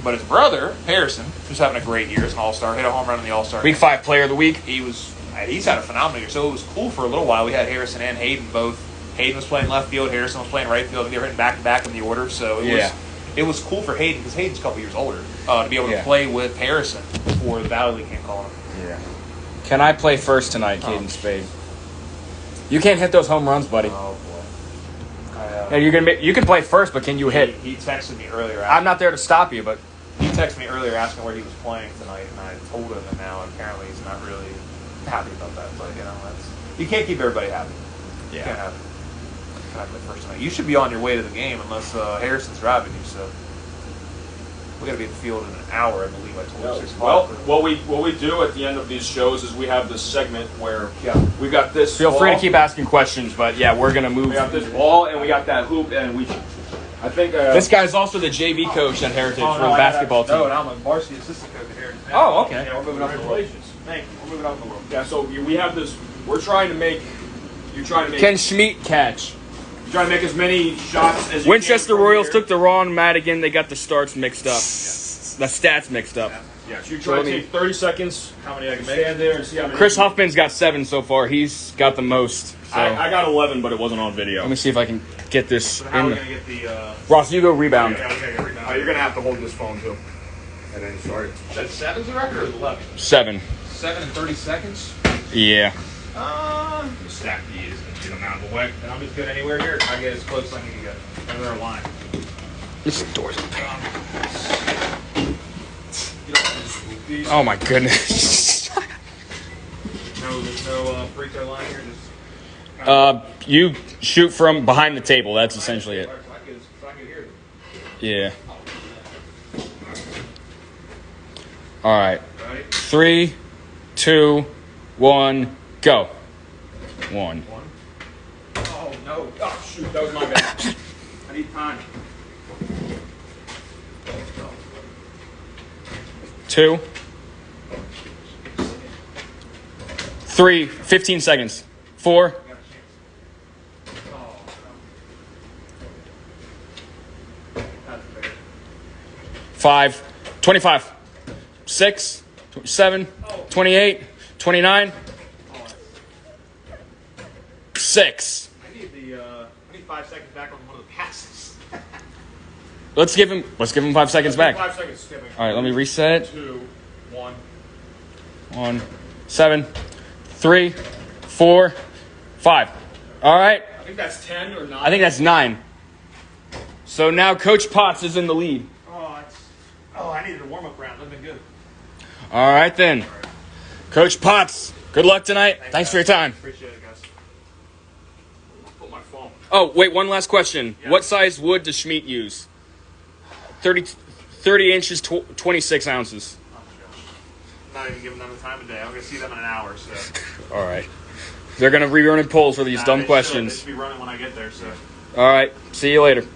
But his brother, Harrison, who's having a great year as an all-star, hit a home run in the all-star. Week 5 player of the week. He's had a phenomenal year. So it was cool for a little while. We had Harrison and Hayden both. Hayden was playing left field. Harrison was playing right field. They were hitting back-to-back in the order. So it was cool for Hayden because Hayden's a couple years older to be able to play with Harrison before the Valley League came calling him. Yeah. Can I play first tonight, Caden Spade? You can't hit those home runs, buddy. Oh, boy. You can play first, but can you hit? He texted me earlier. I'm not there to stop you, but... He texted me earlier asking where he was playing tonight, and I told him, and now apparently he's not really happy about that. But, you know, you can't keep everybody happy. Yeah. You can't have it. Can I play first tonight? You should be on your way to the game unless Harrison's driving you, so... We got to be at the field in an hour, I believe. I told you 6 Well, o'clock. what we do at the end of these shows is we have this segment where we got this. Feel free to keep asking questions, but yeah, we're gonna move. We got this ball and we got that hoop, and we I think This guy's also the JV coach at Heritage for the basketball team. No, I'm a varsity assistant coach at Heritage. Oh, okay. Yeah, we're moving up in the world. Congratulations. Thank you. We're moving up in the world. Yeah, so we have this. We're trying to make. You're trying to make. Can Schmidt catch? You're trying to make as many shots as you Winchester can from Royals here. took the Ron Madigan. They got the starts mixed up. The stats mixed up. Yeah, so you're trying to take 30 seconds. How many I can make? Stand there and see how many. Chris Huffman's got 7 so far. He's got the most. So I got 11, but it wasn't on video. let me see if I can get this So how are in. we going to get the... Ross, you go rebound. Yeah, okay, rebound. You're gonna have to hold this phone too, and then start. That 7's the record or 11? 7. 7 in 30 seconds? Yeah. Stack these and get them out of the way. And I'm just good anywhere here. I get as close as I can get. And they're a line. This door's open. You don't want to just move these. Oh my goodness. No, there's no free throw line here. Just You shoot from behind the table. That's essentially it. so I can hear them. Yeah. All right. Ready? 3, 2, 1, go. 1. Oh, no. Oh shoot, that was my bad. I need time. 2, 3, 15 seconds. 4, Got a chance. Oh, no. That's fair. 5, 25, 6, 27, 28, 29, 6. I need 5 seconds back on one of the passes. Let's give him 5 seconds back. 5 seconds skipping. All right, let me reset. 2, 1. 1, 7, 3, 4, 5. All right. I think that's 10 or 9. I think that's 9. So now Coach Potts is in the lead. I needed a warm-up round. That'd been good. All right then. Coach Potts, good luck tonight. Thanks for your time. Appreciate it, guys. Put my phone. Oh, wait, one last question. Yeah. What size wood does Schmidt use? 30 inches, 26 ounces. Oh, gosh. I'm not even giving them the time of day. I'm going to see them in an hour, so. All right. They're going to be running polls for these dumb They questions. should be running when I get there, so. All right. See you later.